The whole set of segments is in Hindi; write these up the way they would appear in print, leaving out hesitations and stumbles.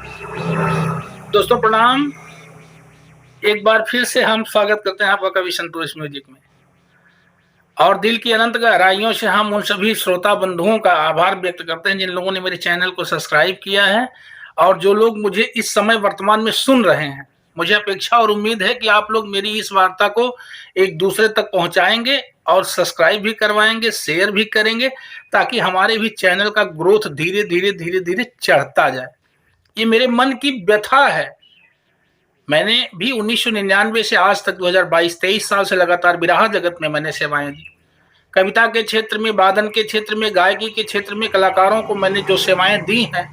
दोस्तों प्रणाम। एक बार फिर से हम स्वागत करते हैं आपका कवि संतोष म्यूजिक में, और दिल की अनंत गहराइयों से हम उन सभी श्रोता बंधुओं का आभार व्यक्त करते हैं जिन लोगों ने मेरे चैनल को सब्सक्राइब किया है और जो लोग मुझे इस समय वर्तमान में सुन रहे हैं। मुझे अपेक्षा और उम्मीद है कि आप लोग मेरी इस वार्ता को एक दूसरे तक पहुंचाएंगे और सब्सक्राइब भी करवाएंगे, शेयर भी करेंगे, ताकि हमारे भी चैनल का ग्रोथ धीरे धीरे धीरे धीरे चढ़ता जाए। ये मेरे मन की व्यथा है। मैंने भी 1999 से आज तक 2022-23 साल से लगातार बिरहा जगत में मैंने सेवाएं दी। कविता के क्षेत्र में, वादन के क्षेत्र में, गायकी के क्षेत्र में कलाकारों को मैंने जो सेवाएं दी हैं,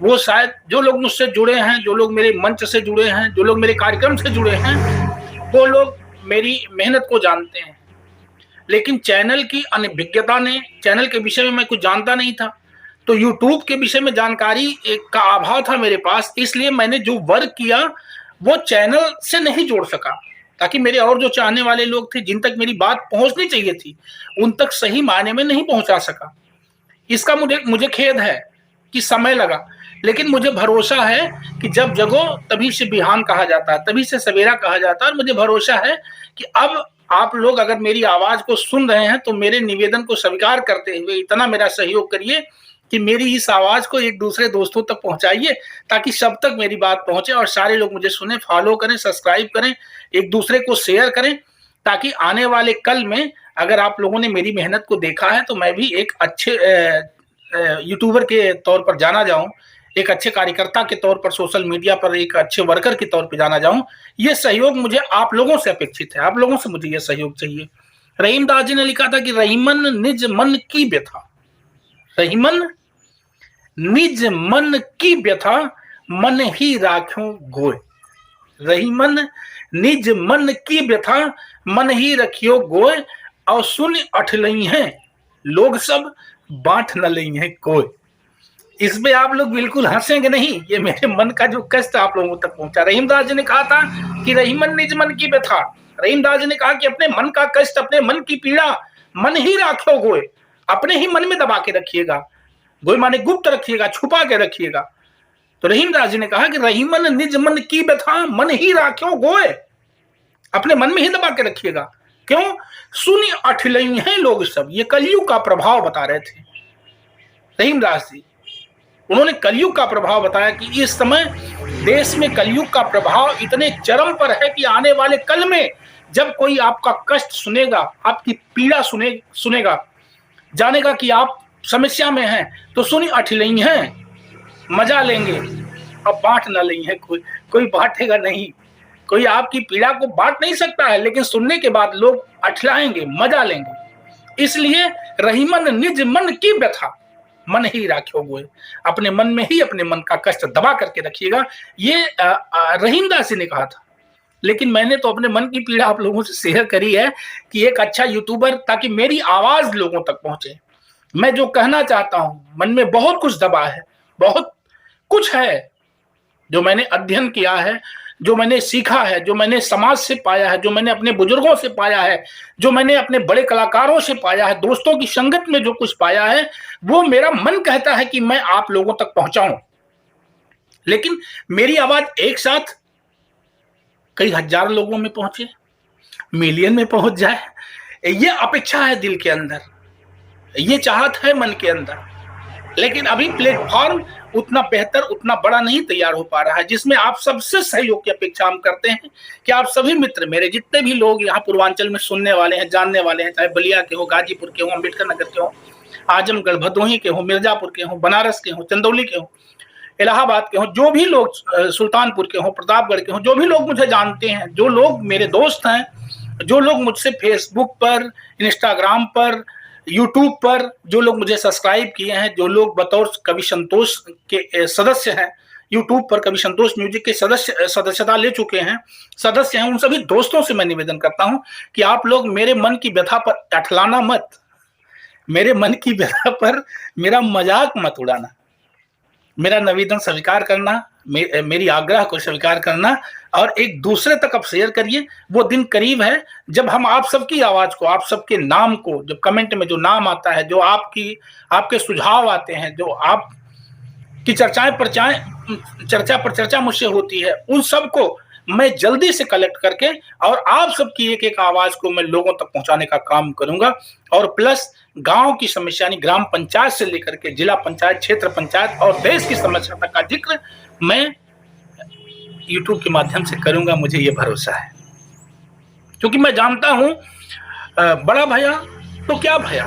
वो शायद जो लोग मुझसे जुड़े हैं, जो लोग मेरे मंच से जुड़े हैं, जो लोग मेरे कार्यक्रम से जुड़े हैं, वो लोग मेरी मेहनत को जानते हैं। लेकिन चैनल की अनभिज्ञता ने, चैनल के विषय में मैं कुछ जानता नहीं था, तो यूट्यूब के विषय में जानकारी का अभाव था मेरे पास, इसलिए मैंने जो वर्क किया वो चैनल से नहीं जोड़ सका, ताकि मेरे और जो चाहने वाले लोग थे, जिन तक मेरी बात पहुंचनी चाहिए थी, उन तक सही मायने में नहीं पहुंचा सका। इसका मुझे खेद है कि समय लगा, लेकिन मुझे भरोसा है कि जब जगो तभी से बिहान कहा जाता है, तभी से सवेरा कहा जाता है। और मुझे भरोसा है कि अब आप लोग अगर मेरी आवाज को सुन रहे हैं तो मेरे निवेदन को स्वीकार करते हुए इतना मेरा सहयोग करिए कि मेरी इस आवाज को एक दूसरे दोस्तों तक पहुंचाइए, ताकि सब तक मेरी बात पहुंचे और सारे लोग मुझे सुने, फॉलो करें, सब्सक्राइब करें, एक दूसरे को शेयर करें, ताकि आने वाले कल में अगर आप लोगों ने मेरी मेहनत को देखा है तो मैं भी एक अच्छे यूट्यूबर के तौर पर जाना जाऊं, एक अच्छे कार्यकर्ता के तौर पर सोशल मीडिया पर एक अच्छे वर्कर के तौर पर जाना जाऊं। ये सहयोग मुझे आप लोगों से अपेक्षित है, आप लोगों से मुझे ये सहयोग चाहिए। रहीमदास जी ने लिखा था कि रहीमन निज मन की व्यथा, रहीमन निज मन की व्यथा मन ही राख्यों गोय। रहीमन निज मन की व्यथा मन ही रखियो गोय, और सुन अठलई हैं लोग सब बांट न लई हैं कोई। इसमें आप लोग बिल्कुल हंसेंगे नहीं, ये मेरे मन का जो कष्ट आप लोगों तक पहुंचा। रहीमदास जी ने कहा था कि रहीमन निज मन की व्यथा, रहीमदास जी ने कहा कि अपने मन का कष्ट, अपने मन की पीड़ा मन ही राखो गोय, अपने ही मन में दबा के रखिएगा। गोय माने गुप्त रखिएगा, छुपा के रखिएगा। तो रहीमदास जी ने कहा कि रहीमन निज मन की व्यथा मन ही राख्यो गोय, अपने मन में ही दबा के रखिएगा। क्यों? सुनी अठलई हैं लोग सब। ये कलयुग का प्रभाव बता रहे थे रहीमदास जी। उन्होंने कलयुग का प्रभाव बताया कि इस समय देश में कलयुग का प्रभाव इतने चरम पर है कि आने वाले कल में जब कोई आपका कष्ट सुनेगा, आपकी पीड़ा सुनेगा, जानेगा कि आप समस्या में हैं, तो सुनी अठलई हैं, मजा लेंगे और बांट ना लेंगे। कोई बांटेगा नहीं, कोई आपकी पीड़ा को बांट नहीं सकता है, लेकिन सुनने के बाद लोग अठलाएंगे, मजा लेंगे। इसलिए रहीमन निज मन की व्यथा मन ही राख्यो गोय, अपने मन में ही अपने मन का कष्ट दबा करके रखिएगा। ये रहीमदास जी ने कहा था। लेकिन मैंने तो अपने मन की पीड़ा आप लोगों से शेयर करी है कि एक अच्छा यूट्यूबर, ताकि मेरी आवाज लोगों तक पहुंचे। मैं जो कहना चाहता हूं, मन में बहुत कुछ दबा है, बहुत कुछ है जो मैंने अध्ययन किया है, जो मैंने सीखा है, जो मैंने समाज से पाया है, जो मैंने अपने बुजुर्गों से पाया है, जो मैंने अपने बड़े कलाकारों से पाया है, दोस्तों की संगत में जो कुछ पाया है, वो मेरा मन कहता है कि मैं आप लोगों तक पहुंचाऊं। लेकिन मेरी आवाज एक साथ कई हजार लोगों में पहुंचे, मिलियन में पहुंच जाए, ये अपेक्षा है दिल के अंदर, ये चाहत है मन के अंदर। लेकिन अभी प्लेटफॉर्म उतना बेहतर, उतना बड़ा नहीं तैयार हो पा रहा है, जिसमें आप सबसे सहयोग की अपेक्षा हम करते हैं कि आप सभी मित्र, मेरे जितने भी लोग यहाँ पूर्वांचल में सुनने वाले हैं, जानने वाले हैं, चाहे बलिया के हो, गाजीपुर के हो, अम्बेडकर नगर के हो, आजमगढ़, भदोही के हो, मिर्जापुर के हो, बनारस के हो, चंदौली के हो, इलाहाबाद के हो, जो भी लोग, सुल्तानपुर के हो, प्रतापगढ़ के हो, जो भी लोग मुझे जानते हैं, जो लोग मेरे दोस्त हैं, जो लोग मुझसे फेसबुक पर, इंस्टाग्राम पर, यूट्यूब पर जो लोग मुझे सब्सक्राइब किए हैं, जो लोग बतौर कवि संतोष के सदस्य हैं, यूट्यूब पर कवि संतोष म्यूजिक के सदस्यता ले चुके हैं, सदस्य हैं, उन सभी दोस्तों से मैं निवेदन करता हूं कि आप लोग मेरे मन की व्यथा पर अठलाना मत, मेरे मन की व्यथा पर मेरा मजाक मत उड़ाना, मेरा निवेदन स्वीकार करना, मेरी आग्रह को स्वीकार करना और एक दूसरे तक आप शेयर करिए। वो दिन करीब है जब हम आप सबकी आवाज को, आप सबके नाम को, जब कमेंट में जो नाम आता है, जो आपके सुझाव आते हैं, जो आपकी चर्चाएं चर्चा पर चर्चा मुझसे होती है, उन सबको मैं जल्दी से कलेक्ट करके और आप सबकी एक एक आवाज को मैं लोगों तक पहुंचाने का काम करूंगा। और प्लस गांव की समस्या यानी ग्राम पंचायत से लेकर के जिला पंचायत, क्षेत्र पंचायत और देश की समस्या तक का जिक्र मैं यूट्यूब के माध्यम से करूंगा, मुझे ये भरोसा है। क्योंकि मैं जानता हूं बड़ा भैया तो क्या भैया,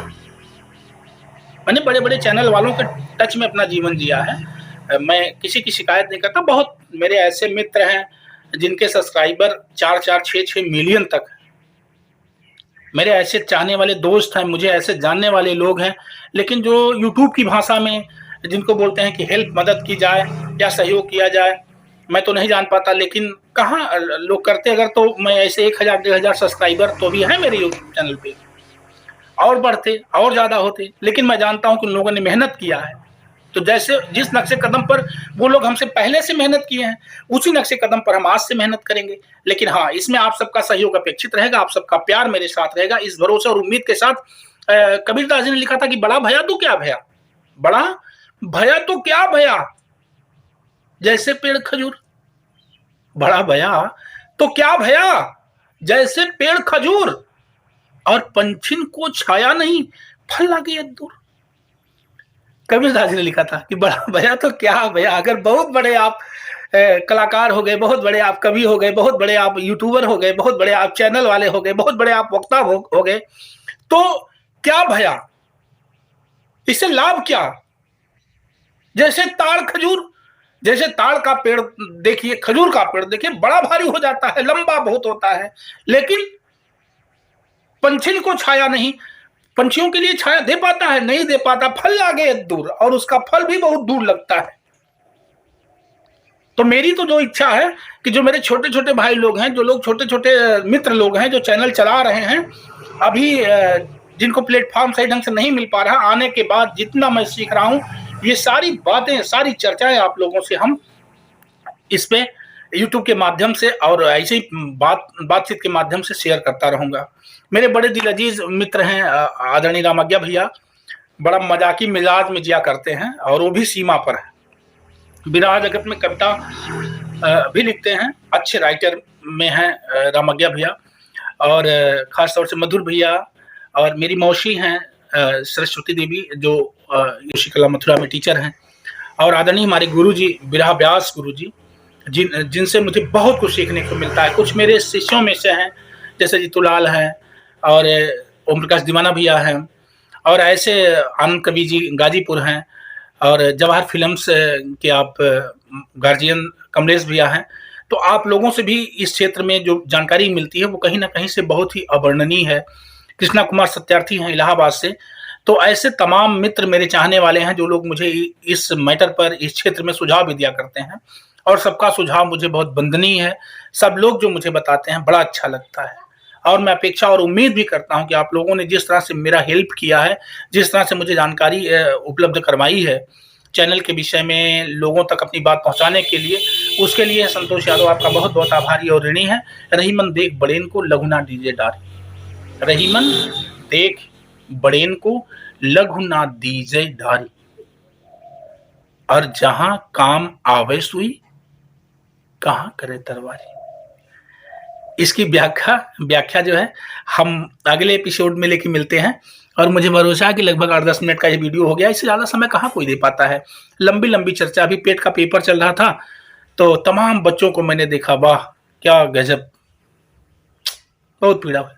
मैंने बड़े बड़े चैनल वालों के टच में अपना जीवन जिया है। मैं किसी की शिकायत नहीं करता। बहुत मेरे ऐसे मित्र हैं जिनके सब्सक्राइबर 4-4, 6-6 मिलियन तक, मेरे ऐसे चाहने वाले दोस्त हैं, मुझे ऐसे जानने वाले लोग हैं, लेकिन जो यूट्यूब की भाषा में जिनको बोलते हैं कि हेल्प, मदद की जाए या सहयोग किया जाए, मैं तो नहीं जान पाता। लेकिन कहाँ लोग करते, अगर तो मैं ऐसे 1000, 1500 सब्सक्राइबर तो भी है मेरे यूट्यूब चैनल पे, और बढ़ते और ज्यादा होते। लेकिन मैं जानता हूं कि उन लोगों ने मेहनत किया है, तो जैसे जिस नक्शे कदम पर वो लोग हमसे पहले से मेहनत किए हैं, उसी नक्शे कदम पर हम आज से मेहनत करेंगे। लेकिन हाँ, इसमें आप सबका सहयोग अपेक्षित रहेगा, आप सबका प्यार मेरे साथ रहेगा। इस भरोसे और उम्मीद के साथ कबीरदास जी ने लिखा था कि बड़ा भैया तो क्या भैया, बड़ा भैया तो क्या भैया, जैसे पेड़ खजूर, बड़ा भैया तो क्या भैया, जैसे पेड़ खजूर, और पंछिन को छाया नहीं, फल लागे दूर। कबीरदास जी ने लिखा था कि बड़ा भैया तो क्या भैया, अगर बहुत बड़े आप कलाकार हो गए, बहुत बड़े आप कवि हो गए, बहुत बड़े आप यूट्यूबर हो गए, बहुत बड़े आप चैनल वाले हो गए, बहुत बड़े आप वक्ता हो गए, तो क्या भैया, इससे लाभ क्या। जैसे ताड़ खजूर, जैसे ताड़ का पेड़ देखिए, खजूर का पेड़ देखिए, बड़ा भारी हो जाता है, लंबा बहुत होता है, लेकिन पंछी को छाया नहीं, पंछियों के लिए छाया दे पाता है, नहीं दे पाता, फल लागे दूर, और उसका फल भी बहुत दूर लगता है। तो मेरी तो जो इच्छा है कि जो मेरे छोटे छोटे भाई लोग हैं, जो लोग छोटे छोटे मित्र लोग हैं, जो चैनल चला रहे हैं, अभी जिनको प्लेटफॉर्म सही ढंग से नहीं मिल पा रहा, आने के बाद जितना मैं सीख रहा हूं, ये सारी बातें, सारी चर्चाएं आप लोगों से हम इस पे यूट्यूब के माध्यम से और ऐसे ही बातचीत के माध्यम से शेयर करता रहूंगा। मेरे बड़े दिल अजीज मित्र हैं आदरणीय रामज्ञा भैया, बड़ा मजाकी मिजाज में जिया करते हैं, और वो भी सीमा पर है। विराह जगत में कविता भी लिखते हैं, अच्छे राइटर में हैं रामज्ञा भैया, और खास तौर से मधुर भैया, और मेरी मौसी हैं सरस्वती देवी, जो योशी कला मथुरा में टीचर हैं, और आदरणीय हमारे गुरुजी विराह व्यास गुरुजी, जिनसे मुझे बहुत कुछ सीखने को मिलता है। कुछ मेरे शिष्यों में से हैं, जैसे जीतूलाल हैं, और ओम प्रकाश दीवाना भैया हैं, और ऐसे आनंद कवि जी गाजीपुर हैं, और जवाहर फिल्म्स के आप गार्जियन कमलेश भैया हैं। तो आप लोगों से भी इस क्षेत्र में जो जानकारी मिलती है वो कहीं ना कहीं से बहुत ही अवर्णनीय है। कृष्णा कुमार सत्यार्थी हैं इलाहाबाद से। तो ऐसे तमाम मित्र मेरे चाहने वाले हैं, जो लोग मुझे इस मैटर पर, इस क्षेत्र में सुझाव भी दिया करते हैं, और सबका सुझाव मुझे बहुत वंदनीय है। सब लोग जो मुझे बताते हैं बड़ा अच्छा लगता है, और मैं अपेक्षा और उम्मीद भी करता हूं कि आप लोगों ने जिस तरह से मेरा हेल्प किया है, जिस तरह से मुझे जानकारी उपलब्ध करवाई है चैनल के विषय में, लोगों तक अपनी बात पहुंचाने के लिए, उसके लिए संतोष यादव आपका बहुत बहुत आभारी और ऋणी है। रहीमन देख बड़ेन को लघुना दीजे डारी, रहीमन देख बड़ेन को लघु ना दीजे ढारी, और जहां काम आवे सुई कहां करे तरवारी। इसकी व्याख्या जो है हम अगले एपिसोड में लेके मिलते हैं, और मुझे भरोसा है कि लगभग 8-10 मिनट का ये वीडियो हो गया, इससे ज्यादा समय कहाँ कोई दे पाता है। लंबी लंबी चर्चा, अभी पेट का पेपर चल रहा था, तो तमाम बच्चों को मैंने देखा, वाह क्या गजब, बहुत पीड़ा हुई,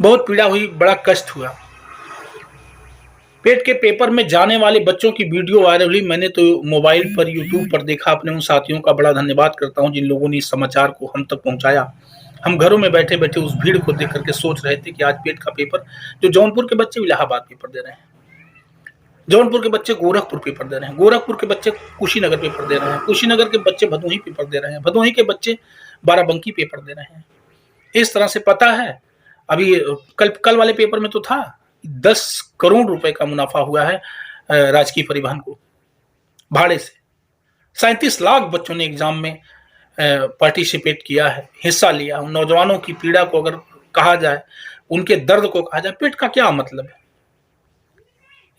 बहुत पीड़ा हुई, बड़ा कष्ट हुआ। पेट के पेपर में जाने वाले बच्चों की वीडियो वायरल हुई, मैंने तो मोबाइल पर यूट्यूब पर देखा। अपने उन साथियों का बड़ा धन्यवाद करता हूं जिन लोगों ने इस समाचार को हम तक पहुंचाया। हम घरों में बैठे बैठे उस भीड़ को देख करके सोच रहे थे कि आज पेट का पेपर, जो जौनपुर के बच्चे इलाहाबाद पेपर दे रहे हैं, जौनपुर के बच्चे गोरखपुर पेपर दे रहे हैं, गोरखपुर के बच्चे कुशीनगर पेपर दे रहे हैं, कुशीनगर के बच्चे भदोही पेपर दे रहे हैं, भदोही के बच्चे बाराबंकी पेपर दे रहे हैं। इस तरह से पता है, अभी कल वाले पेपर में तो था 10 करोड़ रुपए का मुनाफा हुआ है राजकीय परिवहन को भाड़े से। 37 लाख बच्चों ने एग्जाम में पार्टिसिपेट किया है, हिस्सा लिया। उन नौजवानों की पीड़ा को अगर कहा जाए, उनके दर्द को कहा जाए, पेट का क्या मतलब है।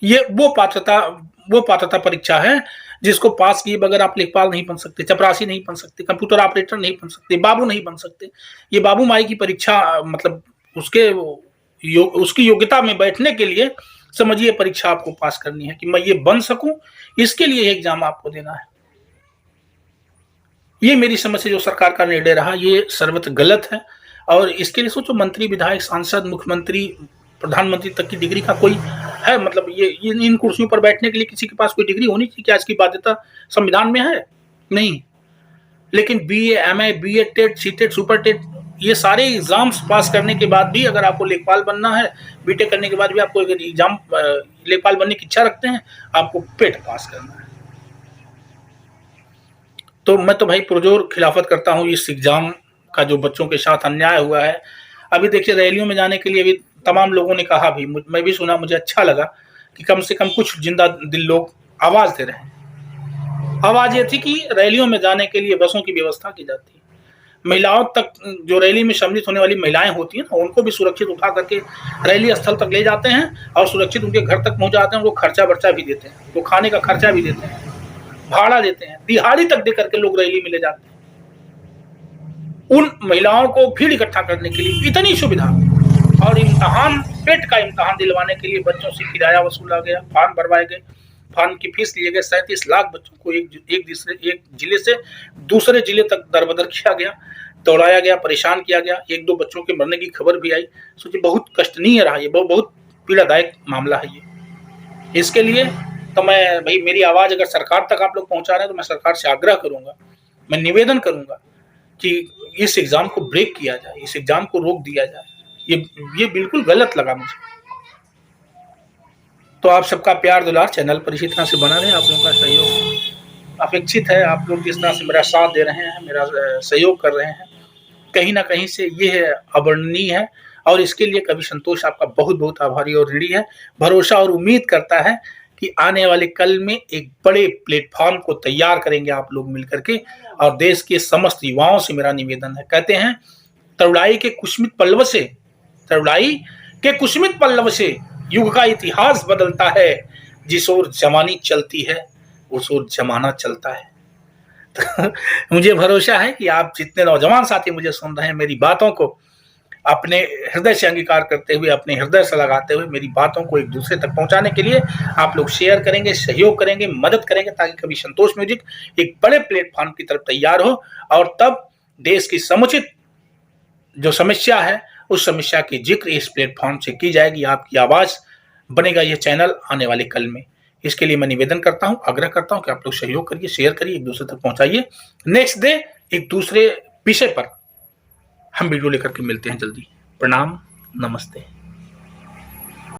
ये वो पात्रता परीक्षा है जिसको पास किए बगैर आप लेखपाल नहीं बन सकते, चपरासी नहीं बन सकते, कंप्यूटर ऑपरेटर नहीं बन सकते, बाबू नहीं बन सकते। ये बाबू माई की परीक्षा मतलब उसकी योग्यता में बैठने के लिए समझिए परीक्षा आपको पास करनी है कि मैं ये बन सकूं, इसके लिए एग्जाम आपको देना है। ये मेरी समझ से जो सरकार का निर्णय रहा ये सर्वत्र गलत है। और इसके लिए सोचो मंत्री, विधायक, सांसद, मुख्यमंत्री, प्रधानमंत्री तक की डिग्री का कोई है मतलब ये इन कुर्सियों पर बैठने के लिए किसी के पास कोई डिग्री होनी चाहिए? क्या इसकी बाध्यता संविधान में है? नहीं। लेकिन BA, MA, BEd, TET, CTET, super TET, ये सारे एग्जाम्स पास करने के बाद भी अगर आपको लेखपाल बनना है, बीटेक करने के बाद भी आपको अगर एग्जाम लेखपाल बनने की इच्छा रखते हैं, आपको पेट पास करना है। तो मैं तो भाई पुरजोर खिलाफत करता हूँ इस एग्जाम का जो बच्चों के साथ अन्याय हुआ है। अभी देखिए रैलियों में जाने के लिए भी तमाम लोगों ने कहा भी, मैं भी सुना, मुझे अच्छा लगा कि कम से कम कुछ जिंदा दिल लोग आवाज दे रहे हैं। आवाज ये थी कि रैलियों में जाने के लिए बसों की व्यवस्था की जाती है, महिलाओं तक, जो रैली में सम्मिलित होने वाली महिलाएं होती हैं ना, उनको भी सुरक्षित उठा करके रैली स्थल तक ले जाते हैं और सुरक्षित उनके घर तक पहुंचाते हैं, उनको खर्चा वर्चा भी देते हैं, तो खाने का खर्चा भी देते हैं, भाड़ा देते हैं, दिहाड़ी तक दे करके लोग रैली में ले जाते हैं। उन महिलाओं को भीड़ इकट्ठा करने के लिए इतनी सुविधा और इम्तहान, पेट का इम्तहान दिलवाने के लिए बच्चों से किराया वसूला गया, फॉर्म भरवाए गए, फॉर्म की फीस लिए गए, 37 लाख बच्चों को एक जिले से दूसरे जिले तक दरबदर किया गया, दौड़ाया गया, परेशान किया गया, 1-2 बच्चों के मरने की खबर भी आई। सोचिए बहुत कष्टनीय रहा ये, बहुत पीड़ादायक मामला है ये। इसके लिए तो मैं भाई, मेरी आवाज अगर सरकार तक आप लोग पहुंचा रहे हैं तो मैं सरकार से आग्रह करूंगा, मैं निवेदन करूंगा कि इस एग्जाम को ब्रेक किया जाए, इस एग्जाम को रोक दिया जाए। ये बिल्कुल गलत लगा मुझे। तो आप सबका प्यार दुलार चैनल पर इसी तरह से बना रहे, आप लोगों का सहयोग अपेक्षित है। आप लोग जिस तरह से मेरा साथ दे रहे हैं, मेरा सहयोग कर रहे हैं, कहीं ना कहीं से ये है अवर्णनीय है और इसके लिए कवि संतोष आपका बहुत बहुत आभारी और ऋणी है। भरोसा और उम्मीद करता है कि आने वाले कल में एक बड़े प्लेटफॉर्म को तैयार करेंगे आप लोग मिलकर के। और देश के समस्त युवाओं से मेरा निवेदन है, कहते हैं तरुड़ाई के कुस्मित पल्लव से, तरुड़ाई के कुस्मित पल्लव से युग का इतिहास बदलता है, जिस ओर जमानी चलती है उस ओर जमाना चलता है। तो मुझे भरोसा है कि आप जितने नौजवान साथी मुझे सुन रहे हैं, मेरी बातों को अपने हृदय से अंगीकार करते हुए, अपने हृदय से लगाते हुए मेरी बातों को एक दूसरे तक पहुंचाने के लिए आप लोग शेयर करेंगे, सहयोग करेंगे, मदद करेंगे, ताकि कभी संतोष म्यूजिक एक बड़े प्लेटफॉर्म की तरफ तैयार हो और तब देश की समुचित जो समस्या है उस समस्या की जिक्र इस प्लेटफॉर्म से की जाएगी। आपकी आवाज बनेगा यह चैनल आने वाले कल में। इसके लिए मैं निवेदन करता हूं, आग्रह करता हूं कि आप लोग सहयोग करिए, शेयर करिए, एक दूसरे तक पहुंचाइए। नेक्स्ट डे एक दूसरे विषय पर हम वीडियो लेकर के मिलते हैं जल्दी। प्रणाम, नमस्ते।